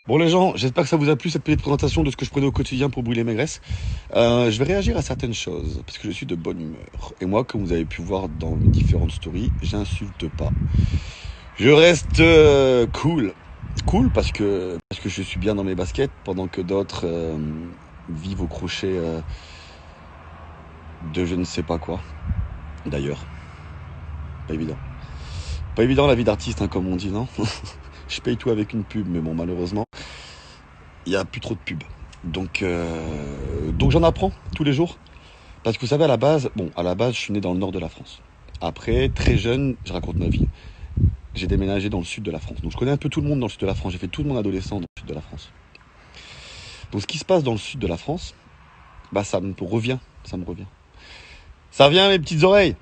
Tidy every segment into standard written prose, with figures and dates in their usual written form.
Bon les gens, j'espère que ça vous a plu cette petite présentation de ce que je prenais au quotidien pour brûler mes graisses. Je vais réagir à certaines choses parce que je suis de bonne humeur. Et moi, comme vous avez pu voir dans mes différentes stories, j'insulte pas. Je reste cool. Cool parce que je suis bien dans mes baskets pendant que d'autres vivent au crochet de je ne sais pas quoi. D'ailleurs, pas évident. Pas évident la vie d'artiste, hein, comme on dit, non? Je paye tout avec une pub, mais bon, malheureusement, il n'y a plus trop de pubs. Donc j'en apprends tous les jours. Parce que vous savez, à la base, je suis né dans le nord de la France. Après, très jeune, je raconte ma vie. J'ai déménagé dans le sud de la France. Donc je connais un peu tout le monde dans le sud de la France. J'ai fait tout mon adolescent dans le sud de la France. Donc ce qui se passe dans le sud de la France, bah ça me revient. Ça me revient. Ça revient à mes petites oreilles.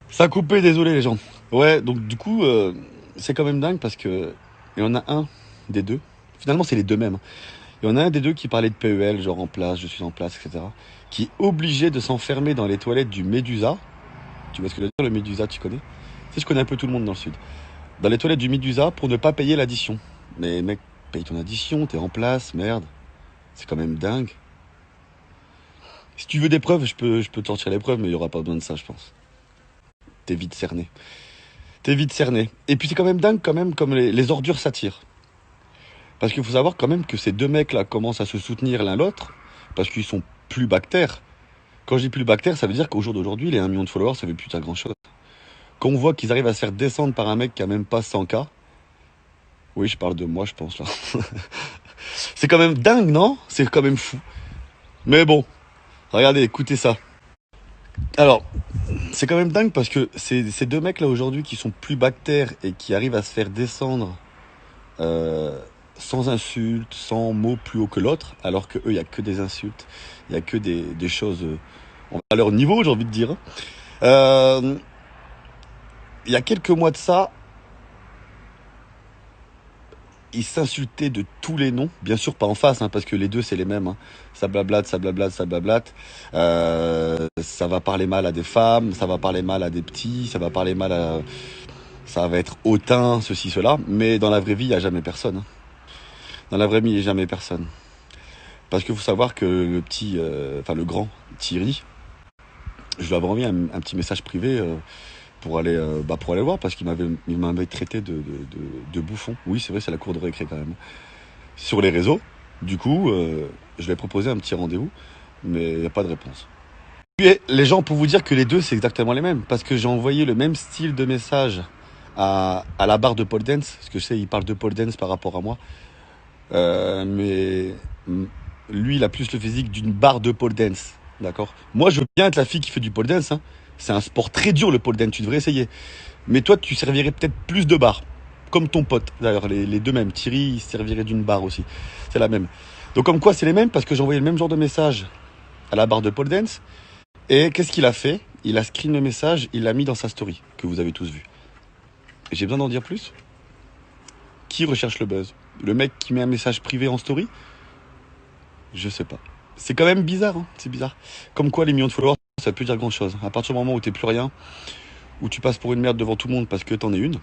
Ça a coupé, désolé les gens. Ouais, donc du coup, c'est quand même dingue parce que il y en a un des deux. Finalement, c'est les deux mêmes. Il y en a un des deux qui parlait de PEL, genre en place, je suis en place, etc. Qui est obligé de s'enfermer dans les toilettes du Médusa. Tu vois ce que je veux dire, le Médusa, tu connais? Tu sais, je connais un peu tout le monde dans le sud. Dans les toilettes du Médusa pour ne pas payer l'addition. Mais mec, paye ton addition, t'es en place, merde. C'est quand même dingue. Si tu veux des preuves, je peux te sortir les preuves, mais il y aura pas besoin de ça, je pense. T'es vite cerné. T'es vite cerné. Et puis c'est quand même dingue, quand même, comme les ordures s'attirent. Parce qu'il faut savoir quand même que ces deux mecs-là commencent à se soutenir l'un l'autre, parce qu'ils sont plus bactères. Quand je dis plus bactères, ça veut dire qu'au jour d'aujourd'hui, les 1 million de followers, ça veut plus dire grand-chose. Quand on voit qu'ils arrivent à se faire descendre par un mec qui a même pas 100K, oui, je parle de moi, je pense, là. C'est quand même dingue, non? C'est quand même fou. Mais bon, regardez, écoutez ça. Alors, c'est quand même dingue parce que ces deux mecs là aujourd'hui qui sont plus bactères et qui arrivent à se faire descendre euh, sans insultes, sans mots plus haut que l'autre, alors que eux, il n'y a que des insultes, il n'y a que des choses à leur niveau, j'ai envie de dire. Euh, il y a quelques mois de ça, ils s'insultaient de tous les noms, bien sûr pas en face, hein, parce que les deux c'est les mêmes. Hein. Ça blablate, ça blablate, ça blablate. Ça va parler mal à des femmes, ça va parler mal à des petits, ça va parler mal à... Ça va être hautain, ceci, cela. Mais dans la vraie vie, il n'y a jamais personne. Hein. Dans la vraie vie, il n'y a jamais personne. Parce qu'il faut savoir que le petit, enfin le grand Thierry, je lui avais envoyé un petit message privé pour aller le voir parce qu'il m'avait traité de bouffon. Oui, c'est vrai, c'est la cour de récré quand même. Sur les réseaux. Du coup, je lui ai proposé un petit rendez-vous, mais il n'y a pas de réponse. Puis les gens, pour vous dire que les deux, c'est exactement les mêmes, parce que j'ai envoyé le même style de message à la barre de pole dance, parce que je sais, il parle de pole dance par rapport à moi, mais lui, il a plus le physique d'une barre de pole dance, d'accord? Moi, je veux bien être la fille qui fait du pole dance, hein. C'est un sport très dur, le pole dance, tu devrais essayer. Mais toi, tu servirais peut-être plus de barres. Comme ton pote, d'ailleurs, les deux mêmes. Thierry, il servirait d'une barre aussi. C'est la même. Donc, comme quoi, c'est les mêmes, parce que j'ai envoyé le même genre de message à la barre de pole dance. Et qu'est-ce qu'il a fait? Il a screen le message, il l'a mis dans sa story, que vous avez tous vu. Et j'ai besoin d'en dire plus? Qui recherche le buzz? Le mec qui met un message privé en story? Je sais pas. C'est quand même bizarre, hein, c'est bizarre. Comme quoi, les millions de followers, ça peut dire grand-chose. À partir du moment où t'es plus rien, où tu passes pour une merde devant tout le monde parce que t'en es une,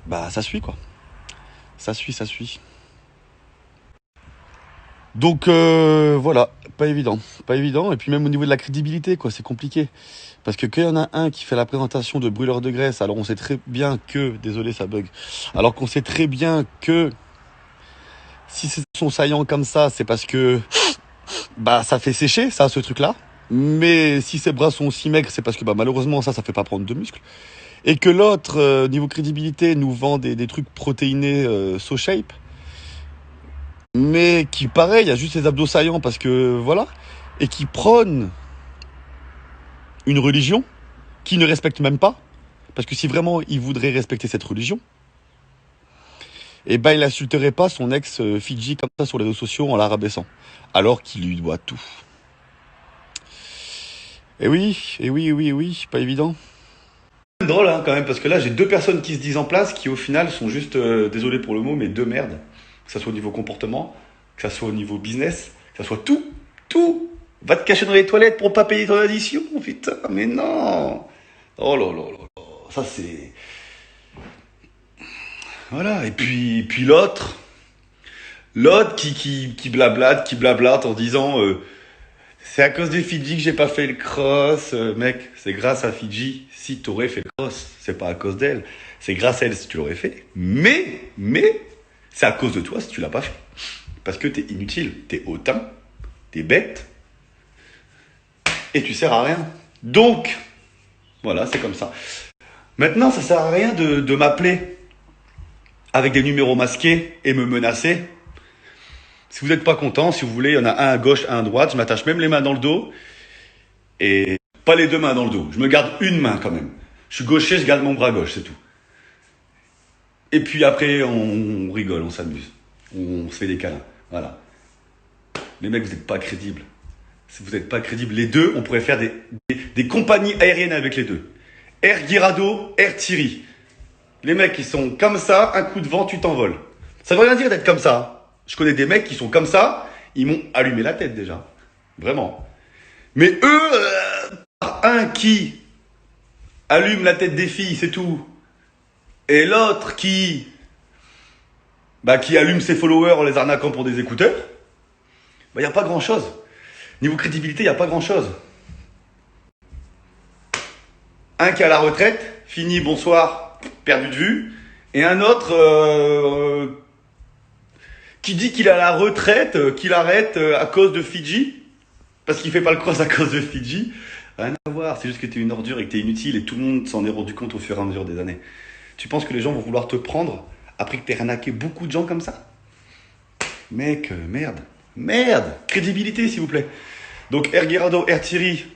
bah ça suit quoi. Ça suit, ça suit. Donc voilà, pas évident, pas évident. Et puis même au niveau de la crédibilité, quoi, c'est compliqué. Parce que qu'il y en a un qui fait la présentation de brûleur de graisse, alors on sait très bien que, désolé ça bug, alors qu'on sait très bien que si c'est son saillant comme ça, c'est parce que bah ça fait sécher, ça, ce truc-là. Mais si ses bras sont aussi maigres, c'est parce que bah malheureusement ça fait pas prendre de muscles. Et que l'autre, niveau crédibilité, nous vend des trucs protéinés so shape. Mais qui, pareil, a juste ses abdos saillants parce que, voilà, et qui prône une religion qui ne respecte même pas, parce que si vraiment il voudrait respecter cette religion, eh ben il n'insulterait pas son ex Fidji comme ça sur les réseaux sociaux en la rabaissant, alors qu'il lui doit tout. Et oui, oui, oui, pas évident. C'est drôle hein, quand même, parce que là j'ai deux personnes qui se disent en place qui au final sont juste, désolé pour le mot, mais deux merdes. Que ça soit au niveau comportement, que ça soit au niveau business, que ça soit tout, tout. Va te cacher dans les toilettes pour pas payer ton addition, putain, mais non. Oh là là là là, ça c'est... Voilà, et puis l'autre. L'autre qui blablate en disant c'est à cause de Fidji que j'ai pas fait le cross. Mec, c'est grâce à Fidji si t'aurais fait le cross. C'est pas à cause d'elle. C'est grâce à elle si tu l'aurais fait. Mais, c'est à cause de toi si tu l'as pas fait. Parce que t'es inutile, t'es hautain, t'es bête, et tu sers à rien. Donc, voilà, c'est comme ça. Maintenant, ça sert à rien de m'appeler avec des numéros masqués et me menacer. Si vous n'êtes pas content, si vous voulez, il y en a un à gauche, un à droite. Je m'attache même les mains dans le dos. Et pas les deux mains dans le dos. Je me garde une main quand même. Je suis gaucher, je garde mon bras gauche, c'est tout. Et puis après, on rigole, on s'amuse. On se fait des câlins. Voilà. Les mecs, vous n'êtes pas crédibles. Si vous n'êtes pas crédibles, les deux, on pourrait faire des compagnies aériennes avec les deux. Air Guirado, Air Thierry. Les mecs, ils sont comme ça, un coup de vent, tu t'envoles. Ça veut rien dire d'être comme ça. Je connais des mecs qui sont comme ça, ils m'ont allumé la tête déjà. Vraiment. Mais eux, un qui allume la tête des filles, c'est tout. Et l'autre qui allume ses followers en les arnaquant pour des écouteurs, il n'y a pas grand-chose. Niveau crédibilité, il n'y a pas grand-chose. Un qui est à la retraite, fini, bonsoir, perdu de vue. Et un autre qui dit qu'il est à la retraite, qu'il arrête à cause de Fidji, parce qu'il fait pas le cross à cause de Fidji. Rien à voir, c'est juste que tu es une ordure et que tu es inutile et tout le monde s'en est rendu compte au fur et à mesure des années. Tu penses que les gens vont vouloir te prendre après que tu aies arnaqué beaucoup de gens comme ça? Mec, merde, crédibilité s'il vous plaît. Donc Air Guirado, Air Thierry,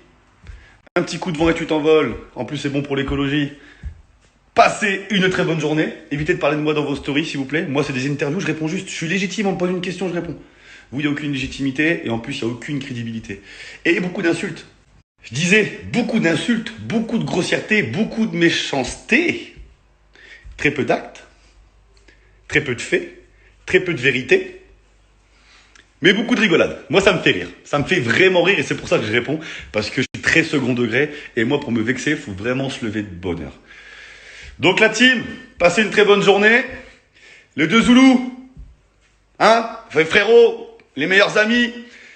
un petit coup de vent et tu t'envoles. En plus c'est bon pour l'écologie. Passez une très bonne journée. Évitez de parler de moi dans vos stories, s'il vous plaît. Moi, c'est des interviews, je réponds juste. Je suis légitime, on me pose une question, je réponds. Vous, il n'y a aucune légitimité et en plus, il n'y a aucune crédibilité. Et beaucoup d'insultes. Je disais, beaucoup d'insultes, beaucoup de grossièreté, beaucoup de méchanceté. Très peu d'actes, très peu de faits, très peu de vérité. Mais beaucoup de rigolade. Moi, ça me fait rire. Ça me fait vraiment rire et c'est pour ça que je réponds. Parce que je suis très second degré et moi, pour me vexer, il faut vraiment se lever de bonne heure. Donc la team, passez une très bonne journée. Les deux Zoulous, frérot, les meilleurs amis,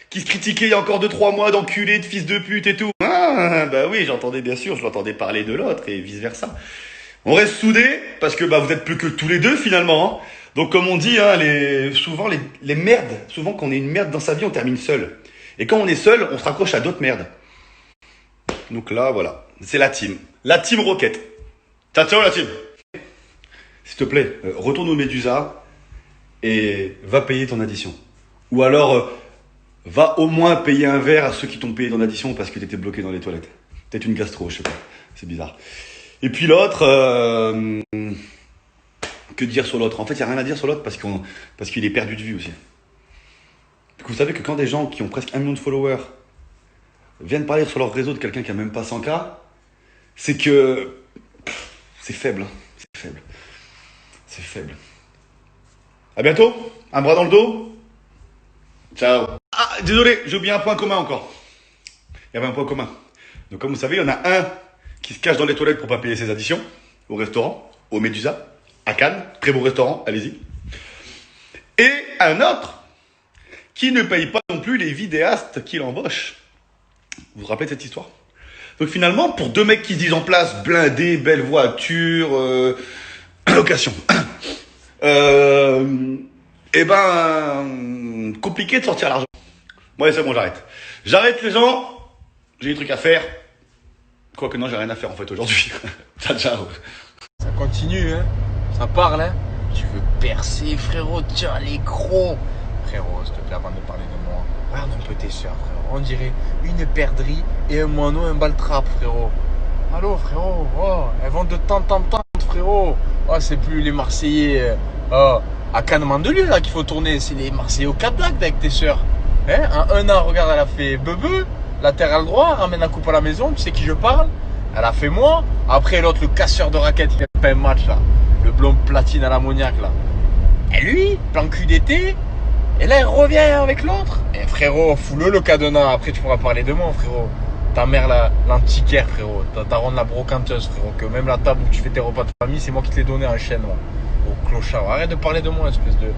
qui se critiquaient il y a encore 2-3 mois d'enculés, de fils de pute et tout. Bah oui, j'entendais bien sûr, je l'entendais parler de l'autre et vice versa. On reste soudés, parce que vous êtes plus que tous les deux finalement. Donc comme on dit, souvent les merdes, souvent quand on est une merde dans sa vie, on termine seul. Et quand on est seul, on se raccroche à d'autres merdes. Donc là, voilà, c'est la team. La team Rocket. Ciao la team. S'il te plaît, retourne au Médusa et va payer ton addition. Ou alors, va au moins payer un verre à ceux qui t'ont payé ton addition parce que t'étais bloqué dans les toilettes. Peut-être une gastro, je sais pas. C'est bizarre. Et puis l'autre, que dire sur l'autre? En fait, il n'y a rien à dire sur l'autre parce qu'il est perdu de vue aussi. Vous savez que quand des gens qui ont presque 1 million de followers viennent parler sur leur réseau de quelqu'un qui a même pas 100K, c'est que c'est faible. C'est faible. C'est faible. À bientôt. Un bras dans le dos. Ciao. Ah, désolé, j'ai oublié un point commun encore. Il y avait un point commun. Donc comme vous savez, il y en a un qui se cache dans les toilettes pour pas payer ses additions au restaurant, au Médusa, à Cannes, très beau restaurant, allez-y. Et un autre qui ne paye pas non plus les vidéastes qu'il embauche. Vous vous rappelez de cette histoire? Donc finalement, pour deux mecs qui se disent en place, blindés, belle voiture, location, compliqué de sortir l'argent. Ouais, c'est bon, j'arrête. J'arrête les gens, j'ai des trucs à faire. Quoique non, j'ai rien à faire en fait aujourd'hui. Ciao, ciao. Ça continue, hein. Ça parle, hein. Tu veux percer, frérot, tiens les crocs. Frérot, s'il te plaît, avant de parler de moi, regarde un peu tes soeurs, frérot. On dirait une perdrix et un moineau, un baltrap, frérot. Allô, frérot, oh, elles vont de temps en temps, frérot. Oh, c'est plus les Marseillais à Cannes-Mandelieu là qu'il faut tourner, c'est les Marseillais au Cap d'Agde avec tes soeurs. Hein, en 1 an, regarde, elle a fait bebe, la terre a le droit, ramène la coupe à la maison, tu sais qui je parle. Elle a fait moi. Après l'autre, le casseur de raquettes, il a fait un match là. Le blond platine à l'ammoniac là. Et lui, plan cul d'été. Et là, il revient avec l'autre. Et frérot, fous-le le cadenas. Après, tu pourras parler de moi, frérot. Ta mère, l'antiquaire, frérot. Ta daronne, la brocanteuse, frérot. Que même la table où tu fais tes repas de famille, c'est moi qui te l'ai donné en chaîne, moi. gros clochard. Arrête de parler de moi, espèce de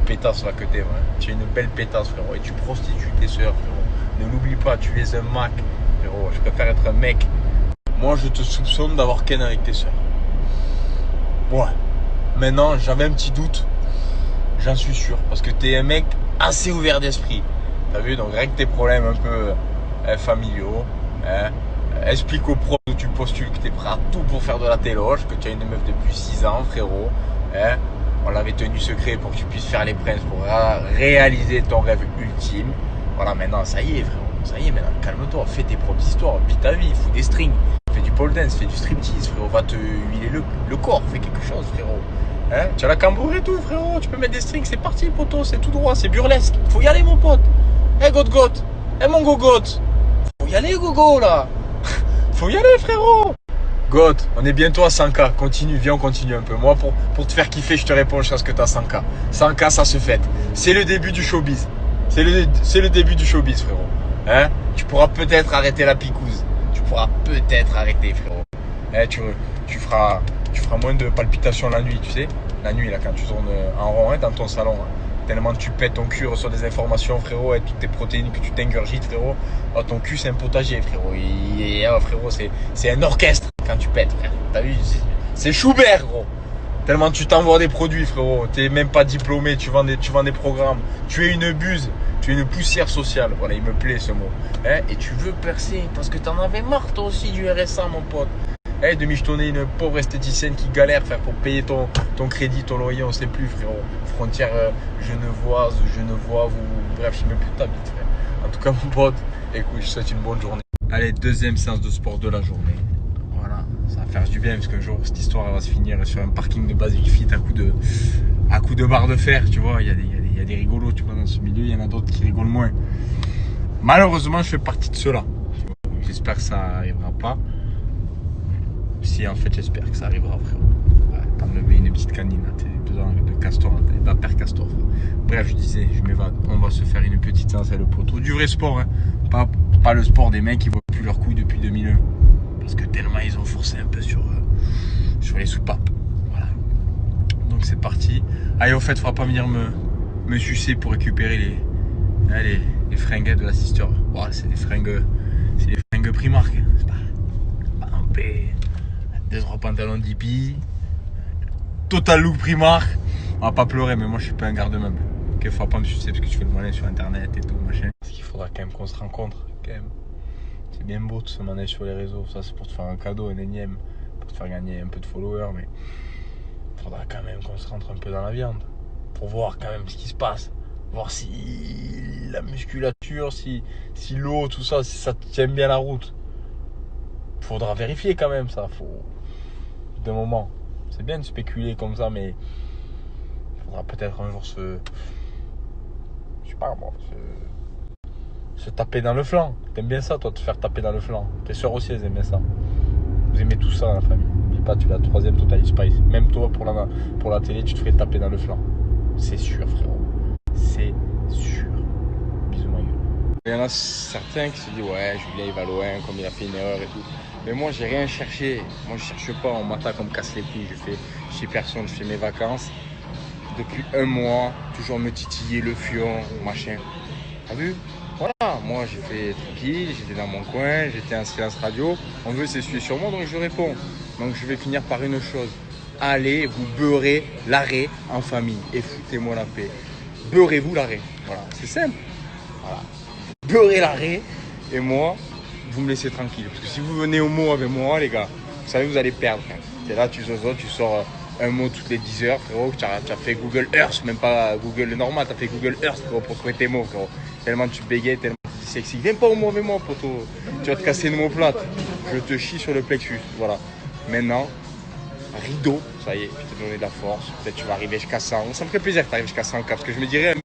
pétasse là que t'es. Ouais. Tu es une belle pétasse, frérot. Et tu prostitues tes sœurs, frérot. Ne l'oublie pas, tu es un Mac, frérot. Je préfère être un mec. Moi, je te soupçonne d'avoir ken avec tes sœurs. Ouais. Maintenant, j'avais un petit doute. J'en suis sûr. Parce que t'es un mec assez ouvert d'esprit. T'as vu? Donc, règle tes problèmes un peu familiaux. Hein. Explique aux profs où tu postules que t'es prêt à tout pour faire de la téloge. Que tu as une meuf depuis 6 ans, frérot. Hein. On l'avait tenu secret pour que tu puisses faire les princes, pour réaliser ton rêve ultime. Voilà, maintenant, ça y est, frérot. Ça y est, maintenant, calme-toi. Fais tes propres histoires. Vis ta vie. Fous des strings. Fais du pole dance. Fais du striptease, frérot. Va te huiler le corps. Fais quelque chose, frérot. Hein, tu as la cambrure et tout, frérot. Tu peux mettre des strings. C'est parti, poteau. C'est tout droit. C'est burlesque. Faut y aller, mon pote. Eh, Gogot. Eh, mon gogot. Faut y aller, gogo, là. Faut y aller, frérot. God, on est bientôt à 100K. Continue, viens, on continue un peu. Moi, pour te faire kiffer, je te réponds jusqu'à ce que tu as 100K. 100K, ça se fête. C'est le début du showbiz. C'est le début du showbiz, frérot. Hein? Tu pourras peut-être arrêter la picouse. Tu pourras peut-être arrêter, frérot. Hein, tu feras moins de palpitations la nuit, tu sais. La nuit, là, quand tu tournes en rond dans ton salon. Hein. Tellement tu pètes ton cul, reçois des informations, frérot, et toutes tes protéines que tu t'ingurgites, frérot. Oh, ton cul, c'est un potager, frérot. Oh, frérot, c'est un orchestre quand tu pètes, frère. T'as vu? C'est Schubert, gros. Tellement tu t'envoies des produits, frérot. T'es même pas diplômé, tu vends des programmes. Tu es une buse, tu es une poussière sociale. Voilà, il me plaît ce mot. Hein? Et tu veux percer parce que t'en avais marre, toi aussi, du RSA, mon pote. Hey, de michetonner une pauvre esthéticienne qui galère, frère, pour payer ton crédit, ton loyer, on sait plus, frérot. Frontière genevoise, bref, je sais même plus ta bite, frère. En tout cas, mon pote, écoute, je te souhaite une bonne journée. Allez, deuxième séance de sport de la journée. Voilà, ça va faire du bien, parce qu'un jour, cette histoire elle va se finir sur un parking de Basic Fit à coup de barre de fer, tu vois. Il y a des rigolos, tu vois, dans ce milieu, il y en a d'autres qui rigolent moins. Malheureusement, je fais partie de ceux-là. J'espère que ça n'arrivera pas. Si, en fait, j'espère que ça arrivera, frérot. Ouais, t'as enlevé une petite canine, t'as besoin de castor, t'as père castor, frère. Bref, je disais, je m'évade. On va se faire une petite séance avec le poteau. Du vrai sport, hein. Pas le sport des mecs qui voient plus leurs couilles depuis 2001. Parce que tellement ils ont forcé un peu sur les soupapes. Voilà. Donc c'est parti. Allez, au fait, faudra pas venir me sucer pour récupérer les fringues de la sister. Voilà, c'est des fringues Primark. C'est pas un P. 2-3 pantalons d'hippie, total look Primark. On va pas pleurer, mais moi je suis pas un garde-meuble. Ok, faut pas me sucer parce que tu fais le malin sur internet et tout, machin. Parce qu'il faudra quand même qu'on se rencontre, quand même. C'est bien beau de se manier sur les réseaux, ça c'est pour te faire un cadeau, un énième, pour te faire gagner un peu de followers, mais il faudra quand même qu'on se rentre un peu dans la viande. Pour voir quand même ce qui se passe. Voir si la musculature, si l'eau, tout ça, si ça tient bien la route. Faudra vérifier quand même ça, de moment. C'est bien de spéculer comme ça, mais il faudra peut-être un jour se taper dans le flanc. T'aimes bien ça, toi, te faire taper dans le flanc. Tes soeurs aussi, elles aiment bien ça. Vous aimez tout ça dans la famille. N'oublie pas, tu es la troisième Total Spice. Même toi, pour la télé, tu te ferais taper dans le flanc. C'est sûr, frérot. C'est sûr. Bisous, ma gueule. Il y en a certains qui se disent, ouais, Julien, il va loin, comme il a fait une erreur et tout. Mais moi, j'ai rien cherché. Moi, je cherche pas. On m'attaque, on me casse les couilles. Je fais chez personne, je fais mes vacances. Depuis 1 mois, toujours me titiller le fion, machin. T'as vu? Voilà, moi j'ai fait tranquille, j'étais dans mon coin, j'étais en silence radio. On veut s'essuyer sur moi, donc je réponds. Donc je vais finir par une chose. Allez vous beurrer l'arrêt en famille et foutez-moi la paix. Beurrez-vous l'arrêt. Voilà, c'est simple. Voilà. Beurrez l'arrêt et moi, vous me laissez tranquille. Parce que si vous venez au mot avec moi, les gars, vous savez, vous allez perdre. T'es là, tu zozotes, tu sors un mot toutes les 10 heures, frérot. Tu as fait Google Earth, même pas Google normal, tu as fait Google Earth, frérot, pour trouver tes mots, frérot. Tellement tu bégayes, tellement tu dis sexy. Viens pas au mot avec moi, poteau. Tu vas te casser une mot plate. Je te chie sur le plexus. Voilà. Maintenant, rideau, ça y est, je t'ai donné de la force. Peut-être tu vas arriver jusqu'à 100. Ça me ferait plaisir que tu arrives jusqu'à 100K parce que je me dirais.